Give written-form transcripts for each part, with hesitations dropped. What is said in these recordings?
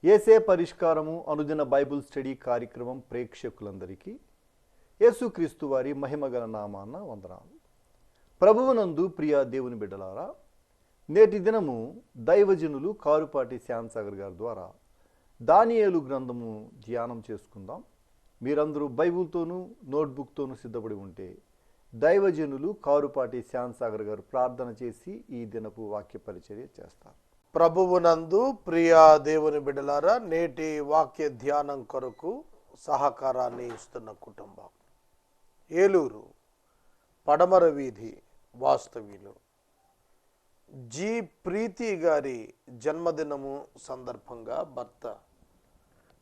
యేసే పరిష్కారము అనుదిన Bible study కార్యక్రమం ప్రేక్షకులందరికీ యేసుక్రీస్తు వారి మహిమగల నామాన వందనాలు. ప్రభువునందు ప్రియ దేవుని బిడ్డలారా, నేటి దినము దైవజనులు కారుపాటి శ్యాంసాగర్ గారి ద్వారా దానియేలు గ్రంథము ధ్యానం చేసుకుందాం. మీరందరూ బైబిల్తోనూ నోట్బుక్తోనూ సిద్ధపడి ఉంటే దైవజనులు కారుపాటి శ్యాంసాగర్ గారు ప్రార్థన చేసి ఈ దినపు వాక్య పరిచర్య చేస్తారు. ప్రభువునందు ప్రియ దేవుని బిడ్డలారా, నేటి వాక్య ధ్యానం కొరకు సహకారాన్ని ఇస్తున్న కుటుంబం ఏలూరు పడమర వీధి వాస్తవ్యులు జి ప్రీతి గారి జన్మదినము సందర్భంగా భర్త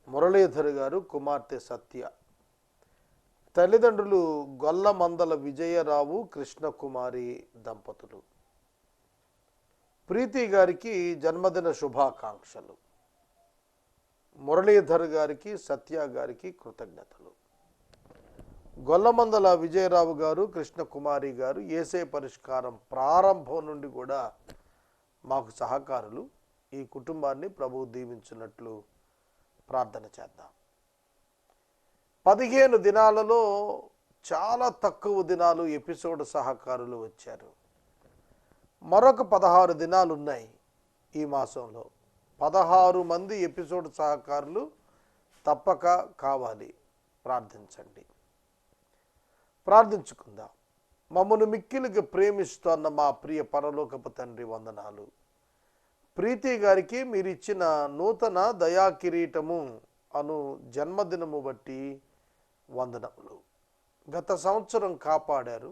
మురళీధర్ గారు, కుమార్తె సత్య, తల్లిదండ్రులు గొల్లమందల విజయరావు కృష్ణకుమారి దంపతులు. ప్రీతి గారికి జన్మదిన శుభాకాంక్షలు. మురళీధర్ గారికి, సత్య గారికి కృతజ్ఞతలు. గొల్లమందల విజయరావు గారు, కృష్ణకుమారి గారు యేసే పరిష్కారం ప్రారంభం నుండి కూడా మాకు సహకారులు. ఈ కుటుంబాన్ని ప్రభువు దీవించినట్లు ప్రార్థన చేద్దాం. 15 దినాలలో చాలా తక్కువ దినాలు ఎపిసోడ్ సహకారులు వచ్చారు. మరొక 16 దినాలు ఉన్నాయి. ఈ మాసంలో 16 మంది ఎపిసోడ్ సహకారులు తప్పక కావాలి. ప్రార్థించండి. ప్రార్థించుకుందాం. మమ్మను మిక్కిలిగా ప్రేమిస్తున్న మా ప్రియ పరలోకపు తండ్రి, వందనాలు. ప్రీతి గారికి మీరిచ్చిన నూతన దయా కిరీటము అను జన్మదినము బట్టి వందనములు. గత సంవత్సరం కాపాడారు,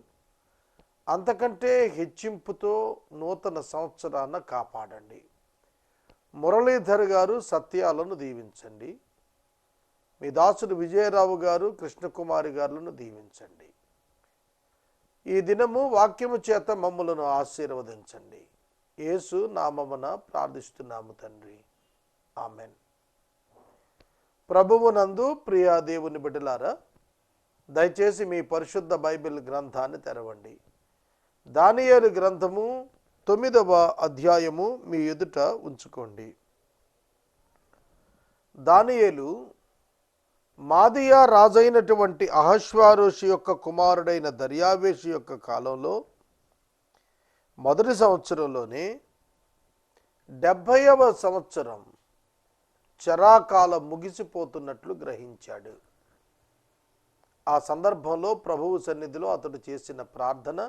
అంతకంటే హెచ్చింపుతో నూతన సంవత్సరాన్న కాపాడండి. మురళీధర్ గారు, సత్యాలను దీవించండి. మీ దాసుడు విజయరావు గారు, కృష్ణకుమారి గారులను దీవించండి. ఈ దినము వాక్యము చేత మమ్ములను ఆశీర్వదించండి. యేసు నామమున ప్రార్థిస్తున్నాము తండ్రి, ఆమెన్. ప్రభువునందు ప్రియ దేవుని బిడ్డలారా, దయచేసి మీ పరిశుద్ధ బైబిల్ గ్రంథాన్ని తెరవండి. దానియేలు గ్రంథము 9వ అధ్యాయము మీ ఎదుట ఉంచుకోండి. దానియేలు మాదియా రాజైనటువంటి అహష్వారోషు యొక్క కుమారుడైన దర్యావేషు యొక్క కాలంలో మొదటి సంవత్సరంలోనే 70వ సంవత్సరం చరాకాలం ముగిసిపోతున్నట్లు గ్రహించాడు. ఆ సందర్భంలో ప్రభువు సన్నిధిలో అతడు చేసిన ప్రార్థన,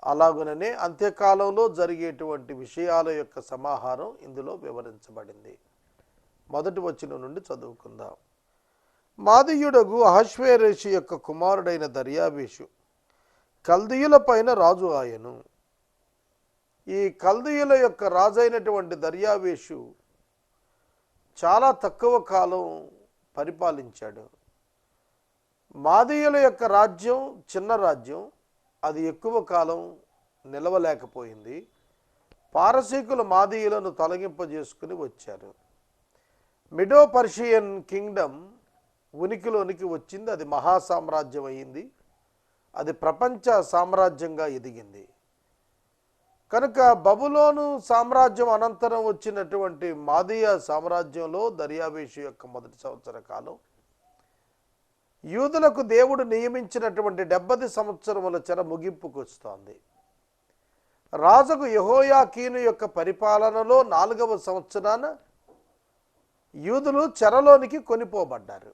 అలాగుననే అంత్యకాలంలో జరిగేటువంటి విషయాల యొక్క సమాహారం ఇందులో వివరించబడింది. మొదటి వచనం నుండి చదువుకుందాం. మాదీయుడగు అహష్వేరోషు యొక్క కుమారుడైన దర్యావేషు కల్దీయుల పైన రాజు ఆయను. ఈ కల్దీయుల యొక్క రాజైనటువంటి దర్యావేషు చాలా తక్కువ కాలం పరిపాలించాడు. మాదీయుల యొక్క రాజ్యం చిన్న రాజ్యం, అది ఎక్కువ కాలం నిలవలేకపోయింది. పారసీకుల మాదీయులను తొలగింపజేసుకుని వచ్చారు. మిడో పర్షియన్ కింగ్డమ్ ఉనికిలోనికి వచ్చింది. అది మహాసామ్రాజ్యం అయింది. అది ప్రపంచ సామ్రాజ్యంగా ఎదిగింది. కనుక బబులోను సామ్రాజ్యం అనంతరం వచ్చినటువంటి మాదీయ సామ్రాజ్యంలో దర్యావేషు యొక్క మొదటి సంవత్సర కాలం, యూదులకు దేవుడు నియమించినటువంటి 70 సంవత్సరముల చెర ముగింపుకు వస్తోంది. రాజుకు యెహోయాకీను యొక్క పరిపాలనలో 4వ సంవత్సరాన యూదులు చెరలోనికి కొనిపోబడ్డారు.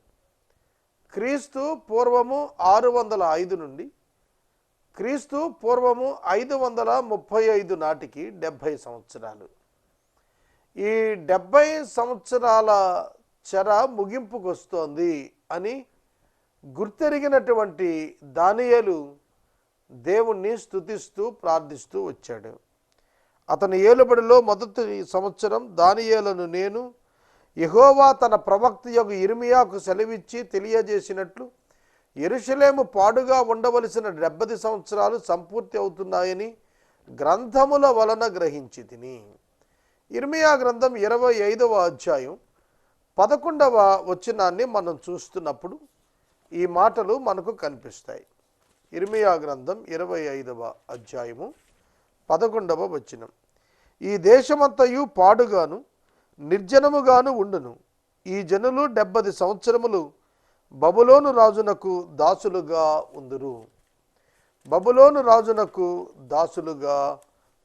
క్రీస్తు పూర్వము 605 నుండి క్రీస్తు పూర్వము 535 నాటికి 70 సంవత్సరాలు. ఈ 70 సంవత్సరాల చెర ముగింపుకు వస్తోంది అని గుర్తెరిగినటువంటి దానియేలు దేవుణ్ణి స్తుతిస్తూ ప్రార్థిస్తూ వచ్చాడు. అతని ఏలుబడిలో మొదటి సంవత్సరం దానియేలును నేను యెహోవా తన ప్రవక్త యొక్క యిర్మీయాకు సెలవిచ్చి తెలియజేసినట్లు యెరూషలేము పాడుగా ఉండవలసిన 70 సంవత్సరాలు సంపూర్తి అవుతున్నాయని గ్రంథముల వలన గ్రహించి తిని. యిర్మీయా గ్రంథం 25వ అధ్యాయం 11వ వచనాన్ని మనం చూస్తున్నప్పుడు ఈ మాటలు మనకు కనిపిస్తాయి. యిర్మీయా గ్రంథం 25వ అధ్యాయము 11వ వచనం. ఈ దేశమంతయు పాడుగాను నిర్జనముగాను ఉండును. ఈ జనులు 70 సంవత్సరములు బబులోను రాజునకు దాసులుగా ఉందురు. బబులోను రాజునకు దాసులుగా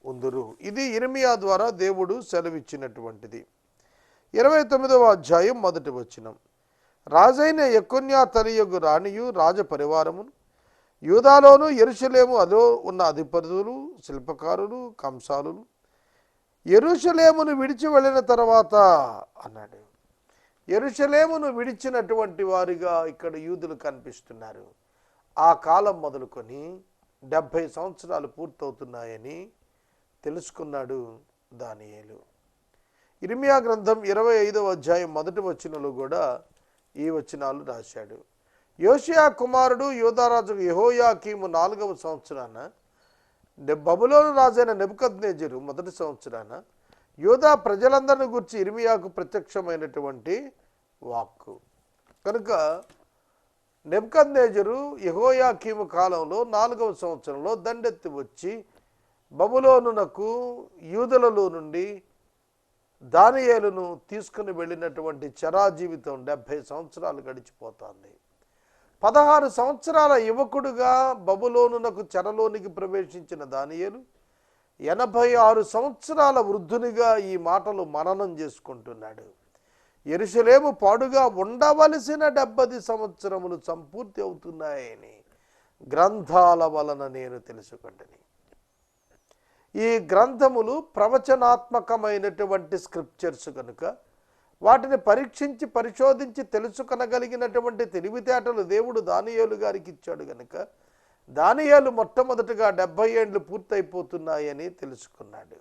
ఉందురు. ఇది ఇర్మియా ద్వారా దేవుడు సెలవిచ్చినటువంటిది. 29వ అధ్యాయం 1వ వచనం. రాజైన యెకొన్యా తనయుగు రాణియు రాజ పరివారమును యూదాలోను యెరూషలేము అలో ఉన్న అధిపతులు, శిల్పకారులు, కంసాలులు యెరూషలేమును విడిచి వెళ్ళిన తర్వాత అన్నాడు. యెరూషలేమును విడిచినటువంటి వారిగా ఇక్కడ యూదులు కనిపిస్తున్నారు. ఆ కాలం మొదలుకొని 70 సంవత్సరాలు పూర్తవుతున్నాయని తెలుసుకున్నాడు దానియేలు. ఇర్మియా గ్రంథం 25వ అధ్యాయం 1వ వచనంలో కూడా ఈ వచనాలు రాశాడు. యోషియా కుమారుడు యూదారాజు యెహోయాకీము 4వ సంవత్సరాన బబులోను రాజైన నెబుకద్నెజరు 1వ సంవత్సరాన యూదా ప్రజలందరిని గురించి ఇర్మియాకు ప్రత్యక్షమైనటువంటి వాక్కు. కనుక నెబుకద్నెజరు యెహోయాకీము కాలంలో 4వ సంవత్సరంలో దండెత్తి వచ్చి బబులోనునకు యూదులలో నుండి దానియేలును తీసుకుని వెళ్ళినటువంటి చెరా జీవితం 70 సంవత్సరాలు గడిచిపోతుంది. 16 సంవత్సరాల యువకుడుగా బబులోనునకు చెరలోనికి ప్రవేశించిన దానియేలు 86 సంవత్సరాల వృద్ధునిగా ఈ మాటలు మననం చేసుకుంటున్నాడు. యెరూషలేము పాడుగా ఉండవలసిన 70 సంవత్సరములు సంపూర్తి అవుతున్నాయని గ్రంథాల వలన నేను తెలుసుకుంటుని. ఈ గ్రంథములు ప్రవచనాత్మకమైనటువంటి స్క్రిప్చర్స్ కనుక వాటిని పరీక్షించి పరిశోధించి తెలుసుకొనగలిగినటువంటి తెలివితేటలు దేవుడు దానియేలు గారికి ఇచ్చాడు కనుక దానియేలు మొట్టమొదటిగా 70 ఏండ్లు పూర్తయిపోతున్నాయని తెలుసుకున్నాడు.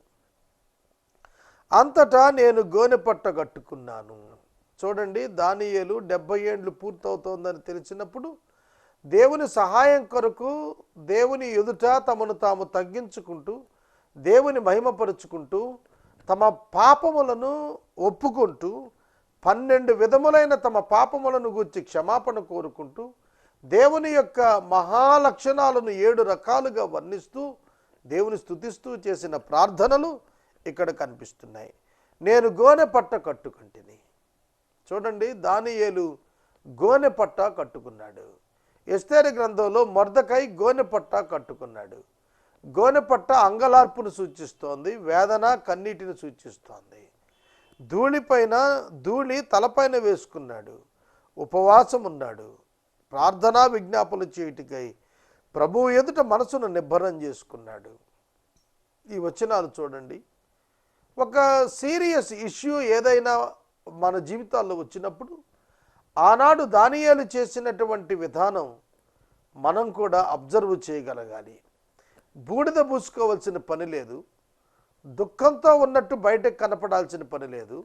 అంతటా నేను గోనె పట్ట కట్టుకున్నాను. చూడండి, దానియేలు 70 ఏండ్లు పూర్తవుతోందని తెలిసినప్పుడు దేవుని సహాయం కొరకు దేవుని ఎదుట తమను తాము తగ్గించుకుంటూ దేవుని మహిమపరుచుకుంటూ తమ పాపములను ఒప్పుకుంటూ 12 విధములైన తమ పాపములను గూర్చి క్షమాపణ కోరుకుంటూ దేవుని యొక్క మహాలక్షణాలను 7 రకాలుగా వర్ణిస్తూ దేవుని స్తుతిస్తూ చేసిన ప్రార్థనలు ఇక్కడ కనిపిస్తున్నాయి. నేను గోనె పట్ట కట్టుకుంటుని. చూడండి, దానియేలు గోనె పట్ట కట్టుకున్నాడు. ఎస్తేరు గ్రంథంలో మొర్దెకై గోనె పట్ట కట్టుకున్నాడు. గోనె పట్ట అంగలార్పును సూచిస్తోంది, వేదన కన్నీటిని సూచిస్తోంది. ధూళి తలపైన వేసుకున్నాడు, ఉపవాసం ఉన్నాడు, ప్రార్థనా విజ్ఞాపనలు చేయుటకై ప్రభువు ఎదుట మనసును నిబ్బరం చేసుకున్నాడు. ఈ వచనాలు చూడండి. ఒక సీరియస్ ఇష్యూ ఏదైనా మన జీవితాల్లో వచ్చినప్పుడు ఆనాడు దానియేలు చేసినటువంటి విధానం మనం కూడా అబ్జర్వ్ చేయగలగాలి. బూడిద పూసుకోవాల్సిన పని లేదు, దుఃఖంతో ఉన్నట్టు బయటకు కనపడాల్సిన పని లేదు.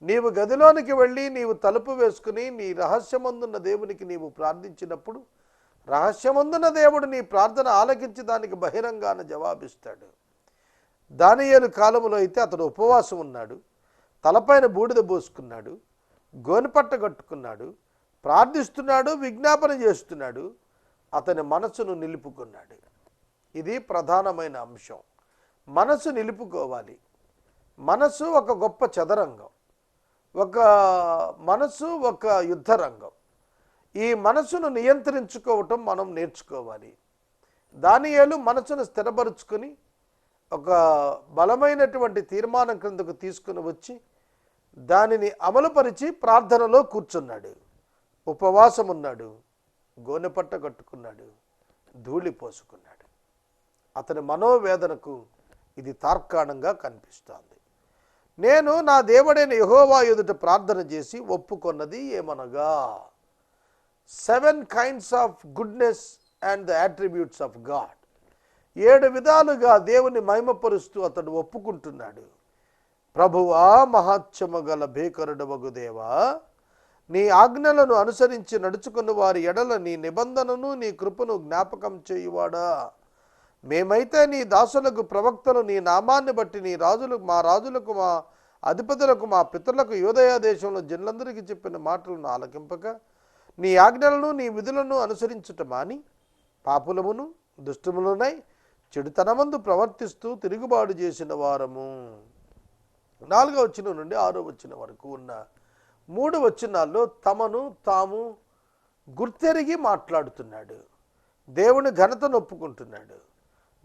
నీవు గదిలోనికి వెళ్ళి నీవు తలుపు వేసుకుని నీ రహస్యమందున్న దేవునికి నీవు ప్రార్థించినప్పుడు రహస్యమందున్న దేవుడు నీ ప్రార్థన ఆలకించి దానికి బహిరంగాన జవాబిస్తాడు. దానియేలు కాలంలో అయితే అతడు ఉపవాసం ఉన్నాడు, తలపైన బూడిద పోసుకున్నాడు, గోనెపట్ట కట్టుకున్నాడు, ప్రార్థిస్తున్నాడు, విజ్ఞాపన చేస్తున్నాడు, అతని మనసును నిలుపుకున్నాడు. ఇది ప్రధానమైన అంశం. మనసు నిలుపుకోవాలి. మనసు ఒక గొప్ప చదరంగం, మనసు ఒక యుద్ధ రంగం. ఈ మనసును నియంత్రించుకోవటం మనం నేర్చుకోవాలి. దానియేలు మనసును స్థిరపరుచుకొని ఒక బలమైనటువంటి తీర్మానం క్రిందకు తీసుకుని వచ్చి దానిని అమలుపరిచి ప్రార్థనలో కూర్చున్నాడు, ఉపవాసం ఉన్నాడు, గోనెపట్ట కట్టుకున్నాడు, ధూళి పోసుకున్నాడు. అతని మనోవేదనకు ఇది తార్కాణంగా కనిపిస్తోంది. నేను నా దేవుడైన యెహోవా ఎదుట ప్రార్థన చేసి ఒప్పుకొన్నది ఏమనగా 7 kinds of goodness and the attributes of God. 7 విధాలుగా దేవుని మహిమపరుస్తూ అతడు ఒప్పుకుంటున్నాడు. ప్రభువా, మహాత్మ్యము గల భీకరుడవగు దేవా, నీ ఆజ్ఞలను అనుసరించి నడుచుకున్న వారి ఎడల నీ నిబంధనను నీ కృపను జ్ఞాపకం చేయువాడా. మేమైతే నీ దాసులకు ప్రవక్తలు నీ నామాన్ని బట్టి మా రాజులకు మా అధిపతులకు మా పితరులకు యూదయ దేశంలో జనులందరికీ చెప్పిన మాటలను ఆలకింపక నీ ఆజ్ఞలను నీ విధులను అనుసరించుట మాని పాపులమును దుష్టములనై చెడుతనమందు ప్రవర్తిస్తూ తిరుగుబాటు చేసిన వారము. 4వ వచనం నుండి 6వ వచనం వరకు ఉన్న 3 వచనాల్లో తమను తాము గుర్తెరిగి మాట్లాడుతున్నాడు. దేవుని ఘనతను ఒప్పుకుంటున్నాడు.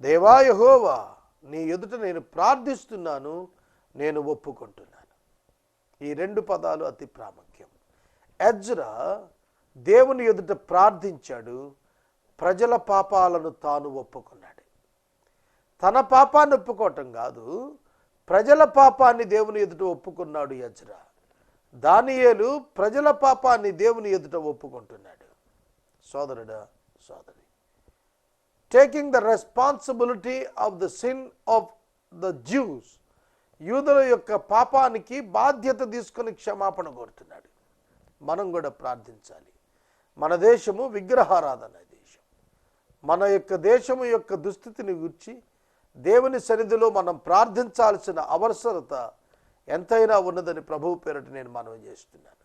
దేవా యెహోవా, నీ ఎదుట నేను ప్రార్థిస్తున్నాను, నేను ఒప్పుకుంటున్నాను. ఈ 2 పదాలు అతి ప్రాముఖ్యం. ఎజ్రా దేవుని ఎదుట ప్రార్థించాడు, ప్రజల పాపాలను తాను ఒప్పుకున్నాడు. తన పాపాన్ని ఒప్పుకోవటం కాదు, ప్రజల పాపాన్ని దేవుని ఎదుట ఒప్పుకున్నాడు ఎజ్రా. దానియేలు ప్రజల పాపాన్ని దేవుని ఎదుట ఒప్పుకుంటున్నాడు. సోదరుడా, సోదరి, taking the responsibility of the sin of the juice, యూదుల యొక్క పాపానికి బాధ్యత తీసుకొని క్షమాపణ కోరుతున్నాడు. మనం కూడా ప్రార్థించాలి. మన దేశము విగ్రహారాధన దేశం. మన యొక్క దేశము యొక్క దుస్థితిని గురించి దేవుని సన్నిధిలో మనం ప్రార్థించాల్సిన అవసరత ఎంతైనా ఉన్నదని ప్రభువు పేరట నేను మనవి చేస్తున్నాను.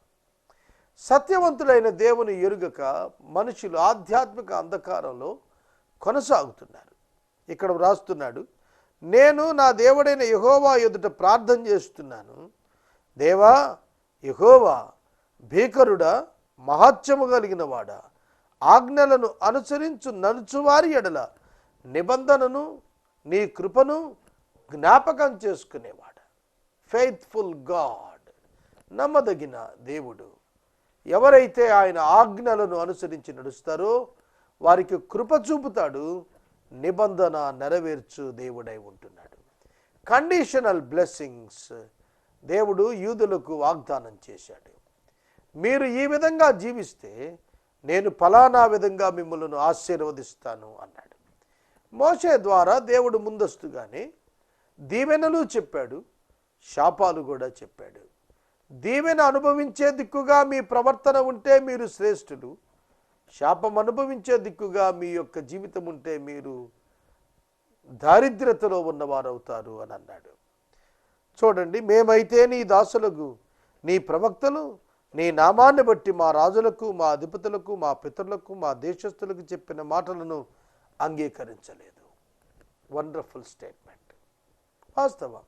సత్యవంతుడైన దేవుని ఎరుగక మనుషులు ఆధ్యాత్మిక అంధకారంలో కొనసాగుతున్నారు. ఇక్కడ వ్రాస్తున్నాడు, నేను నా దేవుడైన యెహోవా ఎదుట ప్రార్థన చేస్తున్నాను. దేవా యెహోవా, భీకరుడా, మహత్యము కలిగిన వాడా, ఆజ్ఞలను అనుసరించు నడుచువారి ఎడల నిబంధనను నీ కృపను జ్ఞాపకం చేసుకునేవాడా. ఫెయిత్ఫుల్ గాడ్, నమ్మదగిన దేవుడు. ఎవరైతే ఆయన ఆజ్ఞలను అనుసరించి నడుస్తారో వారికి కృప చూపుతాడు, నిబంధన నెరవేర్చు దేవుడై ఉంటున్నాడు. కండిషనల్ బ్లెస్సింగ్స్ దేవుడు యూదులకు వాగ్దానం చేశాడు. మీరు ఈ విధంగా జీవిస్తే నేను ఫలానా విధంగా మిమ్మల్ని ఆశీర్వదిస్తాను అన్నాడు. మోషే ద్వారా దేవుడు ముందస్తుగానే దీవెనలు చెప్పాడు, శాపాలు కూడా చెప్పాడు. దీవెన అనుభవించే దిక్కుగా మీ ప్రవర్తన ఉంటే మీరు శ్రేష్ఠులు, శాపం అనుభవించే దిక్కుగా మీ యొక్క జీవితం ఉంటే మీరు దారిద్ర్యతలో ఉన్నవారవుతారు అని అన్నాడు. చూడండి, మేమైతే నీ దాసులకు, నీ ప్రవక్తలు నీ నామాన్ని బట్టి మా రాజులకు, మా అధిపతులకు, మా పితరులకు, మా దేశస్థులకు చెప్పిన మాటలను అంగీకరించలేదు. Wonderful statement. వాస్తవం.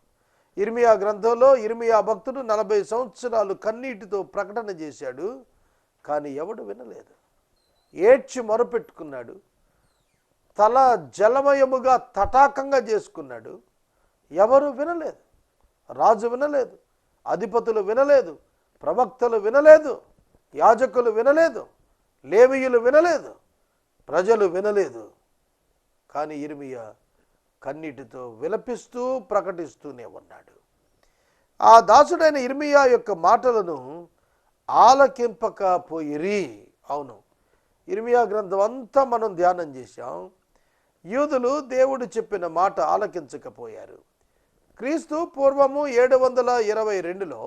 ఇర్మియా గ్రంథంలో ఇర్మియా భక్తుడు 40 సంవత్సరాలు కన్నీటితో ప్రకటన చేశాడు, కానీ ఎవడు వినలేదు. ఏడ్చి మొరపెట్టుకున్నాడు, తల జలమయముగా తటాకంగా చేసుకున్నాడు. ఎవరు వినలేదు. రాజు వినలేదు, అధిపతులు వినలేదు, ప్రవక్తలు వినలేదు, యాజకులు వినలేదు, లేవీయులు వినలేదు, ప్రజలు వినలేదు. కానీ ఇర్మియా కన్నీటితో విలపిస్తూ ప్రకటిస్తూనే ఉన్నాడు. ఆ దాసుడైన ఇర్మియా యొక్క మాటలను ఆలకింపకపోయిరి. అవును, ఇర్మియా గ్రంథం అంతా మనం ధ్యానం చేశాం. యూదులు దేవుడు చెప్పిన మాట ఆలకించకపోయారు. క్రీస్తు పూర్వము 722లో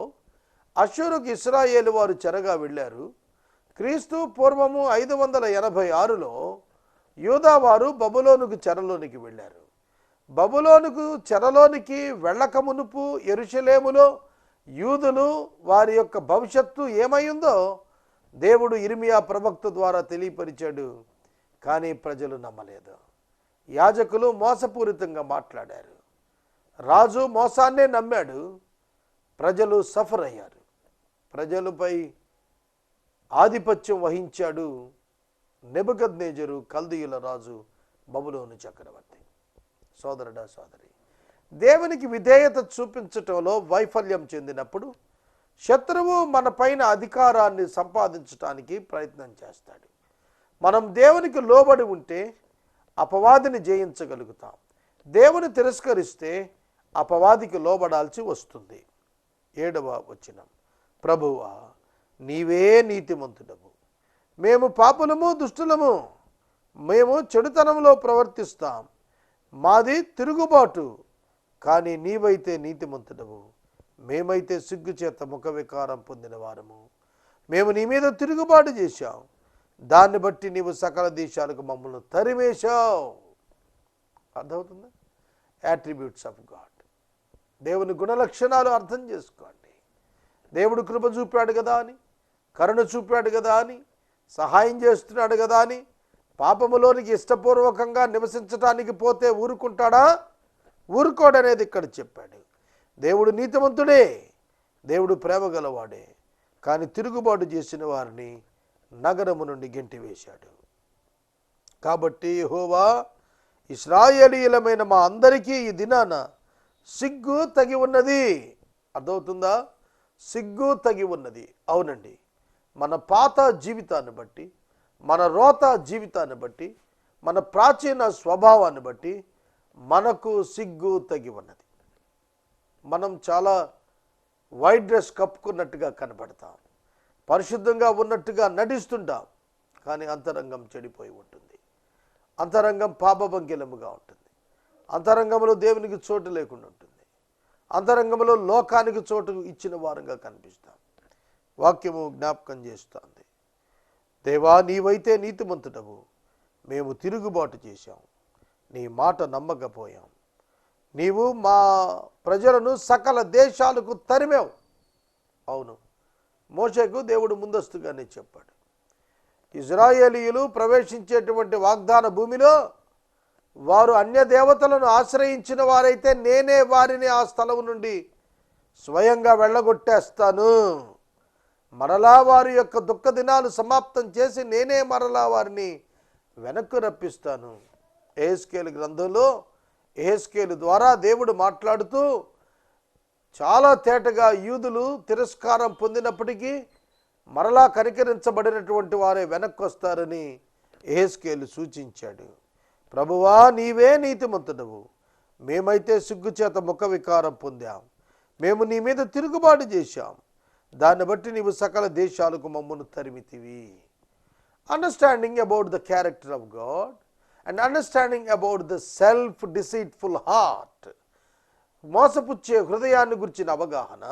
అష్షూరుకు ఇశ్రాయేలు వారు చెరగా వెళ్ళారు. క్రీస్తు పూర్వము 586లో యూదా వారు బబులోనుకు చెరలోనికి వెళ్ళారు. బబులోనుకు చెరలోనికి వెళ్ళక మునుపు యెరూషలేములో యూదులు వారి యొక్క భవిష్యత్తు ఏమైందో దేవుడు ఇర్మియా ప్రవక్త ద్వారా తెలియపరిచాడు. కానీ ప్రజలు నమ్మలేదు. యాజకులు మోసపూరితంగా మాట్లాడారు. రాజు మోసాన్నే నమ్మాడు. ప్రజలు సఫర్ అయ్యారు. ప్రజలపై ఆధిపత్యం వహించాడు నెబుకద్నెజరు, కల్దీయుల రాజు, బబులోను చక్రవర్తి. సోదరుడా, సోదరి, దేవునికి విధేయత చూపించటంలో వైఫల్యం చెందినప్పుడు శత్రువు మన పైన అధికారాన్ని సంపాదించడానికి ప్రయత్నం చేస్తాడు. మనం దేవునికి లోబడి ఉంటే అపవాదిని జయించగలుగుతాం. దేవుని తిరస్కరిస్తే అపవాదికి లోబడాల్సి వస్తుంది. 7వ వచనం, ప్రభువా నీవే నీతిమంతుడవు, మేము పాపులము, దుష్టులము, మేము చెడుతనంలో ప్రవర్తిస్తాం, మాది తిరుగుబాటు, కానీ నీవైతే నీతిమంతుడవు, మేమైతే సిగ్గుచేత ముఖ వికారం పొందిన వారము, మేము నీ మీద తిరుగుబాటు చేశాం, దాన్ని బట్టి నీవు సకల దేశాలకు మమ్మల్ని తరిమేశావు. అర్థమవుతుందా? యాట్రిబ్యూట్స్ ఆఫ్ గాడ్, దేవుని గుణలక్షణాలు అర్థం చేసుకోండి. దేవుడు కృప చూపాడు కదా అని, కరుణ చూపాడు కదా అని, సహాయం చేస్తున్నాడు కదా అని పాపములోనికి ఇష్టపూర్వకంగా నివసించడానికి పోతే ఊరుకుంటాడా? ఊరుకోడనేది ఇక్కడ చెప్పాడు. దేవుడు నీతిమంతుడే, దేవుడు ప్రేమ గలవాడే. కానీ తిరుగుబాటు చేసిన వారిని నగరము నుండి గెంటివేశాడు. కాబట్టి యెహోవా, ఇశ్రాయేలీయులమైన మా అందరికీ ఈ దినాన సిగ్గు తగి ఉన్నది. అర్థమవుతుందా? సిగ్గు తగి ఉన్నది. అవునండి, మన పాత జీవితాన్ని బట్టి, మన రోత జీవితాన్ని బట్టి, మన ప్రాచీన స్వభావాన్ని బట్టి మనకు సిగ్గు తగి ఉన్నది. మనం చాలా వైట్ డ్రెస్ కప్పుకున్నట్టుగా కనబడతాం, పరిశుద్ధంగా ఉన్నట్టుగా నటిస్తుంటాం, కానీ అంతరంగం చెడిపోయి ఉంటుంది. అంతరంగం పాపభంగిలముగా ఉంటుంది. అంతరంగంలో దేవునికి చోటు లేకుండా ఉంటుంది. అంతరంగంలో లోకానికి చోటు ఇచ్చిన వారంగా కనిపిస్తాం. వాక్యము జ్ఞాపకం చేస్తుంది, దేవా నీవైతే నీతిమంతుడవు, మేము తిరుగుబాటు చేశాం, నీ మాట నమ్మకపోయాం. నీవు మా ప్రజలను సకల దేశాలకు తరిమావు. అవును, మోషేకు దేవుడు ముందస్తుగానే చెప్పాడు, ఇశ్రాయేలీయులు ప్రవేశించేటువంటి వాగ్దాన భూమిలో వారు అన్య దేవతలను ఆశ్రయించిన వారైతే నేనే వారిని ఆ స్థలం నుండి స్వయంగా వెళ్ళగొట్టేస్తాను. మరలా వారి యొక్క దుఃఖ దినాలు సమాప్తం చేసి నేనే మరలా వారిని వెనక్కు రప్పిస్తాను. యెహెజ్కేలు గ్రంథంలో యెహెజ్కేలు ద్వారా దేవుడు మాట్లాడుతూ చాలా తేటగా యూదులు తిరస్కారం పొందినప్పటికీ మరలా కనికరించబడినటువంటి వారే వెనక్కి వస్తారని యెహెజ్కేలు సూచించాడు. ప్రభువా నీవే నీతిమంతుడవు, మేమైతే సిగ్గుచేత ముఖ వికారం పొందాం, మేము నీ మీద తిరుగుబాటు చేశాం, దాన్ని బట్టి నీవు సకల దేశాలకు మమ్మను తరిమితివి. Understanding about the character of God and understanding about the self deceitful heart, మోసపుచ్చే హృదయాన్ని గురించిన అవగాహన,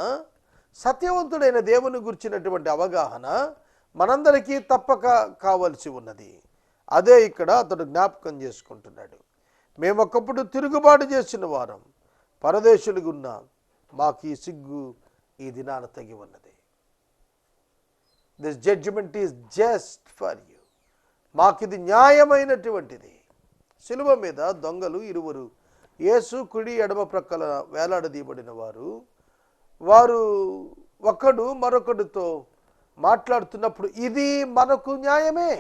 సత్యవంతుడైన దేవుని గురించినటువంటి అవగాహన మనందరికీ తప్పక కావలసి ఉన్నది. అదే ఇక్కడ అతడు జ్ఞాపకం చేసుకుంటున్నాడు. మేము ఒకప్పుడు తిరుగుబాటు చేసిన వారం, పరదేశులుగా ఉన్నాం, మాకు ఈ సిగ్గు ఈ దినాన తగి ఉన్నది. This judgement is just for you. మాకు ఇది న్యాయమైనటువంటిది. శిలువ మీద దొంగలు ఇరువురు, యేసు కుడి ఎడమ ప్రక్కల వేలాడదీయబడిన వారు ఒకడు మరొకడితో మాట్లాడుతున్నప్పుడు ఇది మనకు న్యాయమే,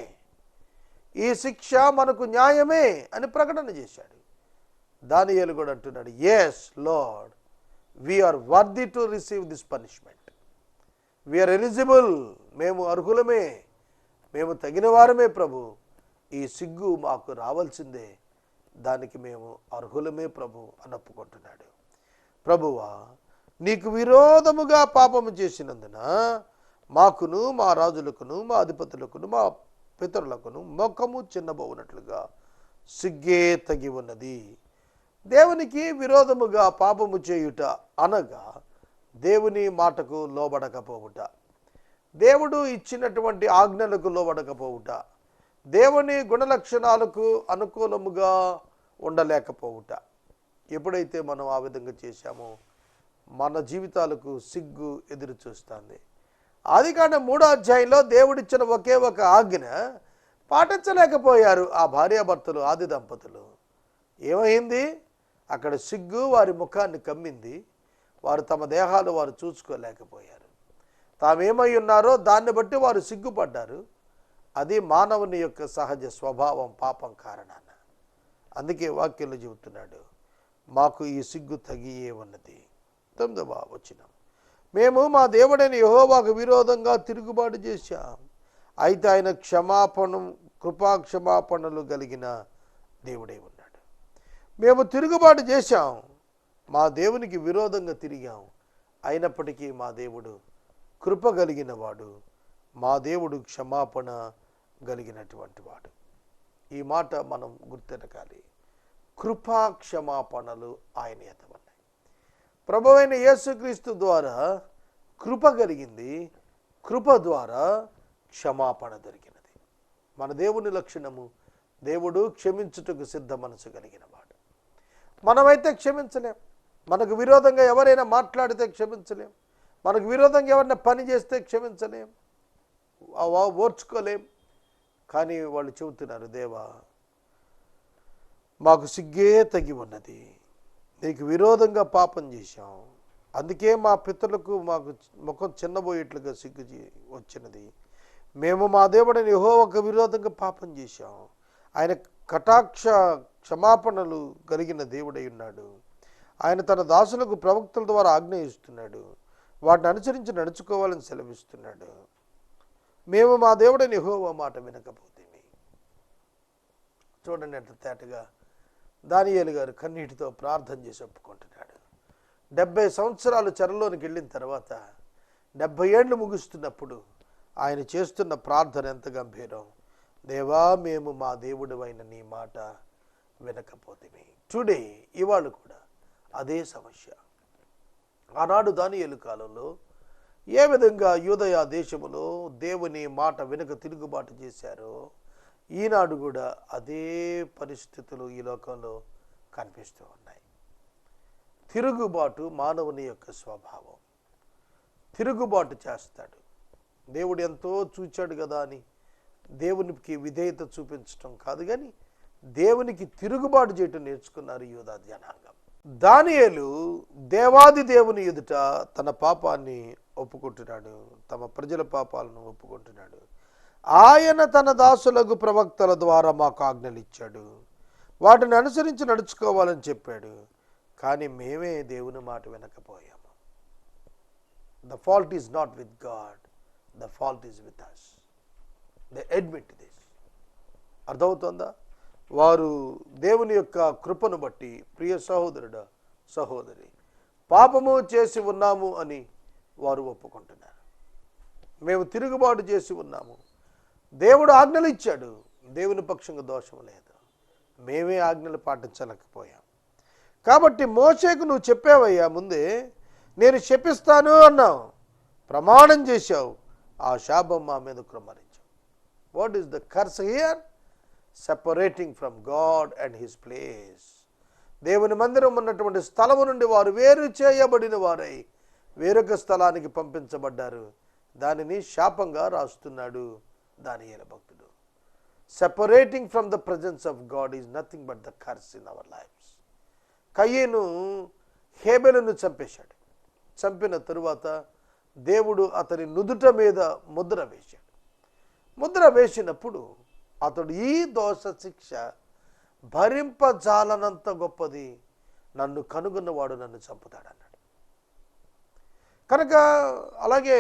ఈ శిక్ష మనకు న్యాయమే అని ప్రకటన చేశాడు. దానియేలు కూడా అంటున్నాడు, yes lord, we are worthy to receive this punishment, we are eligible, మేము అర్హులమే, మేము తగిన వారమే ప్రభు, ఈ సిగ్గు మాకు రావాల్సిందే, దానికి మేము అర్హులమే ప్రభు అని ఒప్పుకుంటున్నాడు. ప్రభువా నీకు విరోధముగా పాపము చేసినందున మాకును మా రాజులకును మా అధిపతులకును మా పితరులకును ముఖము చిన్నబోనట్లుగా సిగ్గే తగి ఉన్నది. దేవునికి విరోధముగా పాపము చేయుట అనగా దేవుని మాటకు లోబడకపోవుట, దేవుడు ఇచ్చినటువంటి ఆజ్ఞలకు లోబడకపోవుట, దేవుని గుణలక్షణాలకు అనుకూలముగా ఉండలేకపోవుట. ఎప్పుడైతే మనం ఆ విధంగా చేశామో మన జీవితాలకు సిగ్గు ఎదురు చూస్తుంది. ఆదికాండం 3వ అధ్యాయంలో దేవుడిచ్చిన ఒకే ఒక ఆజ్ఞ పాటించలేకపోయారు ఆ భార్యాభర్తలు, ఆది దంపతులు. ఏమైంది? అక్కడ సిగ్గు వారి ముఖాన్ని కమ్మింది. వారు తమ దేహాలు వారు చూసుకోలేకపోయారు. తామేమై ఉన్నారో దాన్ని బట్టి వారు సిగ్గుపడ్డారు. అది మానవుని యొక్క సహజ స్వభావం, పాపం కారణాన. అందుకే వాక్యంలో చెబుతున్నాడు, మాకు ఈ సిగ్గు తగియే ఉన్నది. 9వ వచనం, మేము మా దేవుడైన యెహోవాకు విరోధంగా తిరుగుబాటు చేశాం, అయితే ఆయన కృపాక్షమాపణలు కలిగిన దేవుడై ఉన్నాడు. మేము తిరుగుబాటు చేశాం, మా దేవునికి విరోధంగా తిరిగాం, అయినప్పటికీ మా దేవుడు కృప కలిగిన వాడు, మా దేవుడు క్షమాపణ కలిగినటువంటి వాడు. ఈ మాట మనం గుర్తెనకాలి. కృపా క్షమాపణలు ఆయన ఎత ఉన్నాయి. ప్రభువైన యేసుక్రీస్తు ద్వారా కృప కలిగింది, కృప ద్వారా క్షమాపణ దొరికినది. మన దేవుని లక్షణము, దేవుడు క్షమించుటకు సిద్ధ మనసు కలిగిన వాడు. మనమైతే క్షమించలేం. మనకు విరోధంగా ఎవరైనా మాట్లాడితే క్షమించలేం, మనకు విరోధంగా ఎవరైనా పని చేస్తే క్షమించలేం, ఓర్చుకోలేం. కానీ వాళ్ళు చెబుతున్నారు, దేవా మాకు సిగ్గే తగి ఉన్నది, నీకు విరోధంగా పాపం చేశాం, అందుకే మా పితరులకు మాకు ముఖం చిన్నబోయేట్లుగా వచ్చినది. మేము మా దేవుడిని యెహోవాకు విరోధంగా పాపం చేశాం. ఆయన కటాక్ష క్షమాపణలు కలిగిన దేవుడై ఉన్నాడు. ఆయన తన దాసులకు ప్రవక్తల ద్వారా ఆజ్ఞ ఇస్తున్నాడు. వాటిని అనుసరించి నడుచుకోవాలని సెలవిస్తున్నాడు. మేము మా దేవుడిని యెహోవా మాట వినకపోతేమి. చూడండి ఎంత తేటగా దానియేలు గారు కన్నీటితో ప్రార్థన చేసి ఒప్పుకుంటున్నాడు. 70 సంవత్సరాలు చెరలోనికి వెళ్ళిన తర్వాత 70 ఏళ్ళు ముగుస్తున్నప్పుడు ఆయన చేస్తున్న ప్రార్థన ఎంత గంభీరం. దేవా, మేము మా దేవుడివైన నీ మాట వినకపోతేమి. టుడే ఇవాళ కూడా అదే సమస్య. ఆనాడు దానియేలు కాలంలో ఏ విధంగా యూదయ దేశములో దేవుని మాట వినక తిరుగుబాటు చేశారో, ఈనాడు కూడా అదే పరిస్థితులు ఈ లోకంలో కనిపిస్తూ ఉన్నాయి. తిరుగుబాటు మానవుని యొక్క స్వభావం. తిరుగుబాటు చేస్తాడు. దేవుడు ఎంతో చూచాడు కదా అని దేవునికి విధేయత చూపించడం కాదు, కానీ దేవునికి తిరుగుబాటు చేయటం నేర్చుకున్నారు యూదా జనాంగం. దానియేలు దేవాది దేవుని ఎదుట తన పాపాన్ని ఒప్పుకుంటున్నాడు, తమ ప్రజల పాపాలను ఒప్పుకుంటున్నాడు. ఆయన తన దాసులకు ప్రవక్తల ద్వారా మాకు ఆజ్ఞలు ఇచ్చాడు, వాటిని అనుసరించి నడుచుకోవాలని చెప్పాడు. కానీ మేమే దేవుని మాట వినకపోయాము. The fault is not with God, the fault is with us. They admit this. అర్థమవుతుందా? వారు దేవుని యొక్క కృపను బట్టి, ప్రియ సహోదరుడా సహోదరి, పాపము చేసి ఉన్నాము అని వారు ఒప్పుకుంటున్నారు. మేము తిరుగుబాటు చేసి ఉన్నాము. దేవుడు ఆజ్ఞలు ఇచ్చాడు, దేవుని పక్షంగా దోషం లేదు. మేమే ఆజ్ఞలు పాటించలేకపోయాం. కాబట్టి మోషేకు నువ్వు చెప్పావయ్యా, ముందే నేను శపిస్తాను అన్నావు, ప్రమాణం చేశావు, ఆ శాపం మా మీద కృమ్మరించావు. What is the curse here? Separating from God and his place. దేవుని మందిరం ఉన్నటువంటి స్థలము నుండి వారు వేరు చేయబడిన వారై వేరొక స్థలానికి పంపించబడ్డారు. దానిని శాపంగా రాస్తున్నాడు దానియేలు భక్తుడు. Separating from the presence of God is nothing but the curse in our lifes. కయీను హేబెలును చంపేశాడు. చంపిన తరువాత దేవుడు అతని నుదుట మీద ముద్ర వేశాడు. ముద్ర వేసినప్పుడు అతడు ఈ దోష శిక్ష భరింపజాలనంత గొప్పది, నన్ను కనుగొన్నవాడు నన్ను చంపుతాడన్నాడు. కనుక అలాగే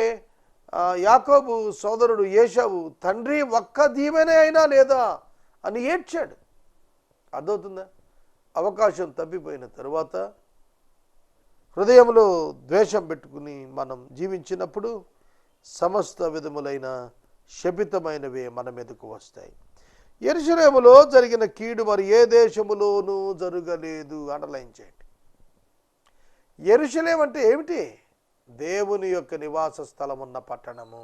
యాకోబు సోదరుడు ఏశావు, తండ్రి ఒక్క దీవెనే అయినా లేదా అని ఏడ్చాడు. అర్థమవుతుందా? అవకాశం తప్పిపోయిన తరువాత హృదయంలో ద్వేషం పెట్టుకుని మనం జీవించినప్పుడు సమస్త విధములైన శపితమైనవే మన మీదకు వస్తాయి. యెరూషలేములో జరిగిన కీడు మరి ఏ దేశములోనూ జరగలేదు. అండర్లైన్ చేయండి. యెరూషలేం అంటే ఏమిటి? దేవుని యొక్క నివాస స్థలం ఉన్న పట్టణము,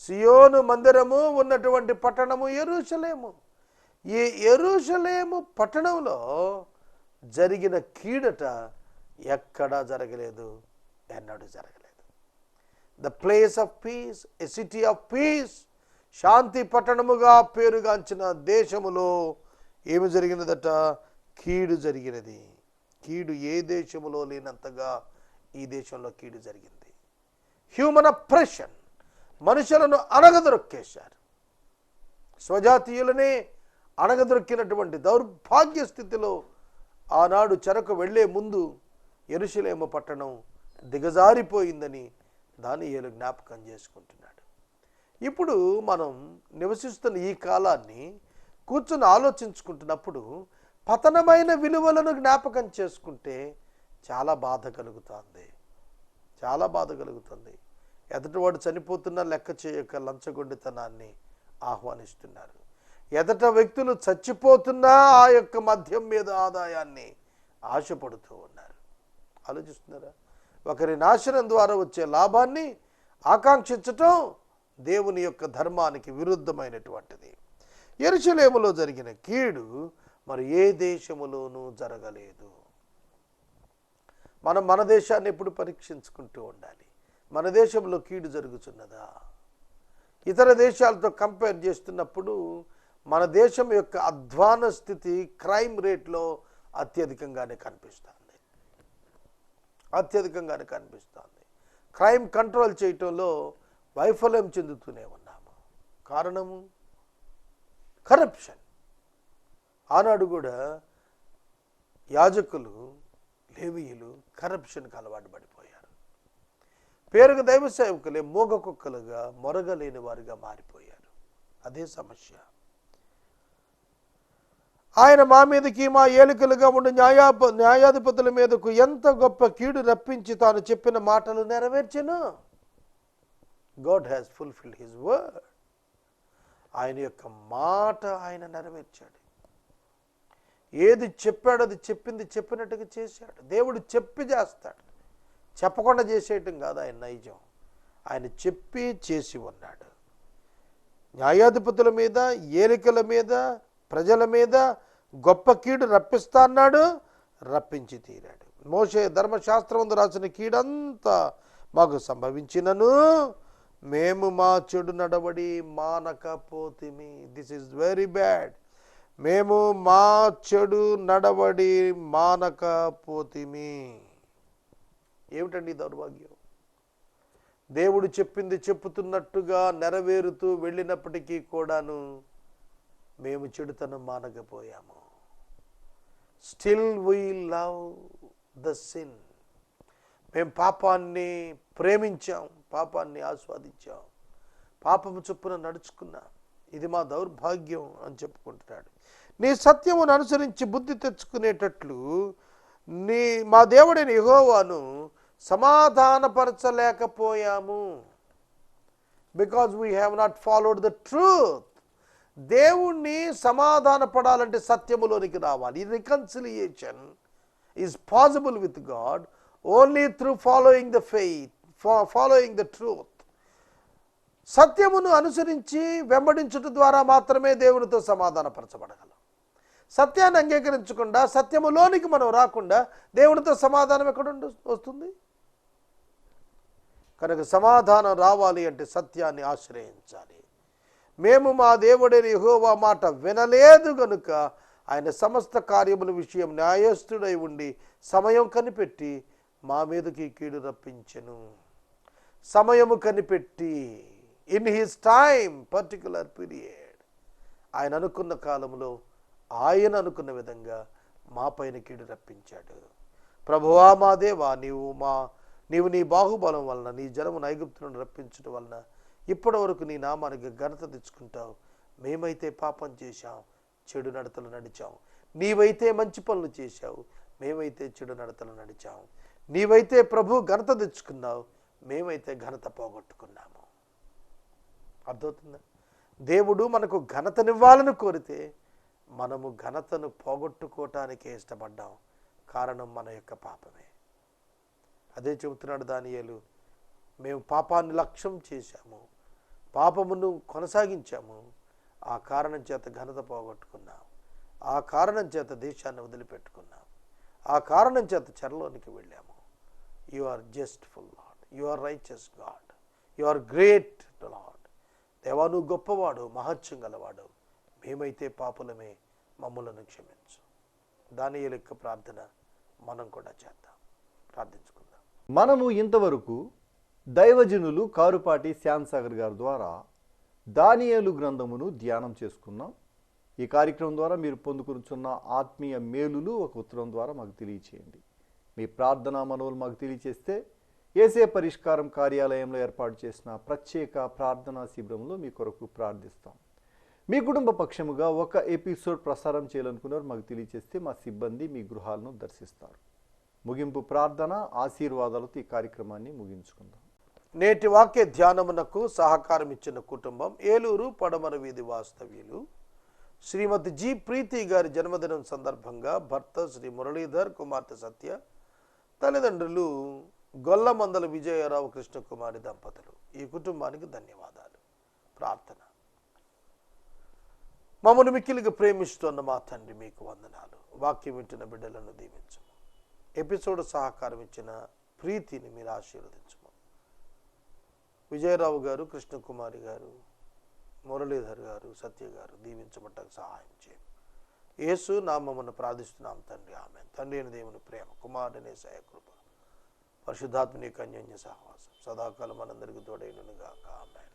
సియోను మందిరము ఉన్నటువంటి పట్టణము యెరూషలేము. ఈ యెరూషలేము పట్టణంలో జరిగిన కీడట ఎక్కడా జరగలేదు, ఎన్నడూ జరగలేదు. The place of peace, a city of peace, శాంతి పట్టణముగా పేరుగాంచిన దేశములో ఏమి జరిగినదట? కీడు జరిగినది. కీడు ఏ దేశములో లేనంతగా ఈ దేశంలో కీడు జరిగింది. హ్యూమన్ అప్రెషన్, మనుషులను అణగదొక్కేశారు. స్వజాతీయులనే అణగదొక్కినటువంటి దౌర్భాగ్య స్థితిలో ఆనాడు చెరకు వెళ్లే ముందు యెరూషలేము పట్టణం దిగజారిపోయిందని దానియేలు జ్ఞాపకం చేసుకుంటున్నాడు. ఇప్పుడు మనం నివసిస్తున్న ఈ కాలాన్ని కూర్చొని ఆలోచించుకుంటున్నప్పుడు పతనమైన విలువలను జ్ఞాపకం చేసుకుంటే చాలా బాధ కలుగుతుంది. చాలా బాధ కలుగుతుంది. ఎదుటివాడు చనిపోతున్నా లెక్క చేయక లంచగొండితనాన్ని ఆహ్వానిస్తున్నారు. ఎదట వ్యక్తులు చచ్చిపోతున్నా ఆ యొక్క మద్యం మీద ఆదాయాన్ని ఆశపడుతూ ఉన్నారు. ఆలోచిస్తున్నారా? ఒకరి నాశనం ద్వారా వచ్చే లాభాన్ని ఆకాంక్షించటం దేవుని యొక్క ధర్మానికి విరుద్ధమైనటువంటిది. యెరూషలేములో జరిగిన కీడు మరి ఏ దేశములోనూ జరగలేదు. మనం మన దేశాన్ని ఎప్పుడు పరీక్షించుకుంటూ ఉండాలి. మన దేశంలో కీడు జరుగుతున్నదా? ఇతర దేశాలతో కంపేర్ చేస్తున్నప్పుడు మన దేశం యొక్క అధ్వాన స్థితి క్రైమ్ రేట్లో అత్యధికంగానే కనిపిస్తుంది. అత్యధికంగానే కనిపిస్తోంది. క్రైమ్ కంట్రోల్ చేయటంలో వైఫల్యం చెందుతూనే ఉన్నాము. కారణము కరప్షన్. ఆనాడు కూడా యాజకులు, లేవీయులు కరప్షన్కి అలవాటు పడిపోయారు. పేరుకు దైవ సేవకులే మూగ కుక్కలుగా, మొరగలేని వారిగా మారిపోయారు. అదే సమస్య. ఆయన మా మీదకి, మా ఏలికలుగా ఉండే న్యాయాధిపతుల మీదకు ఎంత గొప్ప కీడు రప్పించి తాను చెప్పిన మాటలు నెరవేర్చెను. God has fulfilled his word. ఆయన యొక్క మాట ఆయన నెరవేర్చాడు. ఏది చెప్పాడో అది చెప్పింది చెప్పినట్టుగా చేశాడు. దేవుడు చెప్పి చేస్తాడు, చెప్పకుండా చేసేయటం కాదు ఆయన నైజం. ఆయన చెప్పి చేసి ఉన్నాడు. న్యాయాధిపతుల మీద, ఏలికల మీద, ప్రజల మీద గొప్ప కీడు రప్పిస్తా అన్నాడు, రప్పించి తీరాడు. మోషే ధర్మశాస్త్రమందు రాసిన కీడంతా మాకు సంభవించినను మేము మా చెడు నడవడి మానకపోతిమి. This is very bad. మేము మా చెడు నడవడి మానకపోతిమి. ఏమిటండి దౌర్భాగ్యం? దేవుడు చెప్పింది చెప్పుతున్నట్టుగా నెరవేరుతూ వెళ్ళినప్పటికీ కూడాను మేము చెడుతనం మానకపోయాము. Still we love the sin. మేము పాపాన్ని ప్రేమించాం, పాపాన్ని ఆస్వాదించాం, పాపము చొప్పున నడుచుకున్నాం. ఇది మా దౌర్భాగ్యం అని చెప్పుకుంటున్నాడు. నీ సత్యమును అనుసరించి బుద్ధి తెచ్చుకునేటట్లు మా దేవుడైన యెహోవాను సమాధానపరచలేకపోయాము. Because we have not followed the truth. దేవుణ్ణి సమాధాన పడాలంటే సత్యములోనికి రావాలి. Reconciliation is possible with God only through following the faith, following the truth. సత్యమును అనుసరించి వెంబడించుట ద్వారా మాత్రమే దేవునితో సమాధానపరచబడగలం. సత్యాన్ని అంగీకరించకుండా, సత్యములోనికి మనం రాకుండా దేవునితో సమాధానం ఎక్కడ వస్తుంది? కనుక సమాధానం రావాలి అంటే సత్యాన్ని ఆశ్రయించాలి. మేము మా దేవుడైన యెహోవా మాట వినలేదు గనుక ఆయన సమస్త కార్యముల విషయం న్యాయస్థుడై ఉండి సమయం కనిపెట్టి మా మీదకి కీడు రప్పించెను. సమయము కనిపెట్టి, in his time, particular period, ఆయన అనుకున్న కాలంలో ఆయన అనుకున్న విధంగా మా పైన కీడు రప్పించాడు. ప్రభువా మా దేవా, నీవు నీ బాహుబలం వలన నీ జనమును ఐగుప్తు నుండి రప్పించడం వలన ఇప్పటి వరకు నీ నామానికి ఘనత తెచ్చుకుంటావు. మేమైతే పాపం చేశాం, చెడు నడతలు నడిచాం. నీవైతే మంచి పనులు చేశావు, మేమైతే చెడు నడతలు నడిచాం. నీవైతే ప్రభు ఘనత తెచ్చుకున్నావు, మేమైతే ఘనత పోగొట్టుకున్నాము. అర్థమవుతుందా? దేవుడు మనకు ఘనతనివ్వాలని కోరితే మనము ఘనతను పోగొట్టుకోవటానికే ఇష్టపడ్డాం. కారణం మన యొక్క పాపమే. అదే చెబుతున్నాడు దానియేలు. మేము పాపాన్ని లక్ష్యం చేశాము, పాపమును కొనసాగించాము, ఆ కారణం చేత ఘనత పోగొట్టుకున్నాం, ఆ కారణం చేత దేశాన్ని వదిలిపెట్టుకున్నాం, ఆ కారణం చేత చెరలోనికి వెళ్ళాము. You are justful lord, you are righteous god, you are great lord. దేవా, నువ్వు గొప్పవాడు, మహత్యం గలవాడు. మేమైతే పాపులమే, మమ్ములను క్షమించు. దానియేలు యొక్క ప్రార్థన మనం కూడా చేద్దాం. ప్రార్థించుకుందాం. మనము ఇంతవరకు దైవజనులు కారుపాటి శ్యామ్సాగర్ గారి ద్వారా దానియేలు గ్రంథమును ధ్యానం చేసుకున్నాం. ఈ కార్యక్రమం ద్వారా మీరు పొందుకున్న ఆత్మీయ మేలులు ఒక ఉత్తరం ద్వారా మాకు తెలియచేయండి. మీ ప్రార్థనా మనవులు మాకు తెలియచేస్తే ఏసే పరిష్కారం కార్యాలయంలో ఏర్పాటు చేసిన ప్రత్యేక ప్రార్థనా శిబిరంలో మీ కొరకు ప్రార్థిస్తాం. మీ కుటుంబ పక్షముగా ఒక ఎపిసోడ్ ప్రసారం చేయాలనుకున్నారు మాకు తెలియచేస్తే మా సిబ్బంది మీ గృహాలను దర్శిస్తారు. ముగింపు ప్రార్థన ఆశీర్వాదాలతో ఈ కార్యక్రమాన్ని ముగించుకుందాం. నేటి వాక్య ధ్యానమునకు సహకారం ఇచ్చిన కుటుంబం ఏలూరు పడమర వీధి వాస్తవ్యులు శ్రీమతి జి ప్రీతి గారి జన్మదినం సందర్భంగా భర్త శ్రీ మురళీధర్, కుమార్తె సత్య, తల్లిదండ్రులు గొల్లమందల విజయరావు కృష్ణకుమారి దంపతులు. ఈ కుటుంబానికి ధన్యవాదాలు. ప్రార్థన. మమ్మల్ని మిక్కిలిగా ప్రేమిస్తున్న మా తండ్రి, మీకు వందనాలు. వాక్యం వింటున్న బిడ్డలను దీవించము. ఎపిసోడ్ సహకారం ఇచ్చిన ప్రీతిని మీరు ఆశీర్వదించము. విజయరావు గారు, కృష్ణకుమారి గారు, మురళీధర్ గారు, సత్య గారు దీవించబట్టకు సహాయం చేయండి. యేసు నామమున ప్రార్థిస్తున్నాం తండ్రి, ఆమేన్. తండ్రి అయిన దేవుని ప్రేమ, కుమారుని యేసయ్య కృప, పరిశుద్ధాత్మని కన్యోన్య సహవాసం సదాకాలం మనందరికీ తోడైనను గాక. ఆమేన్.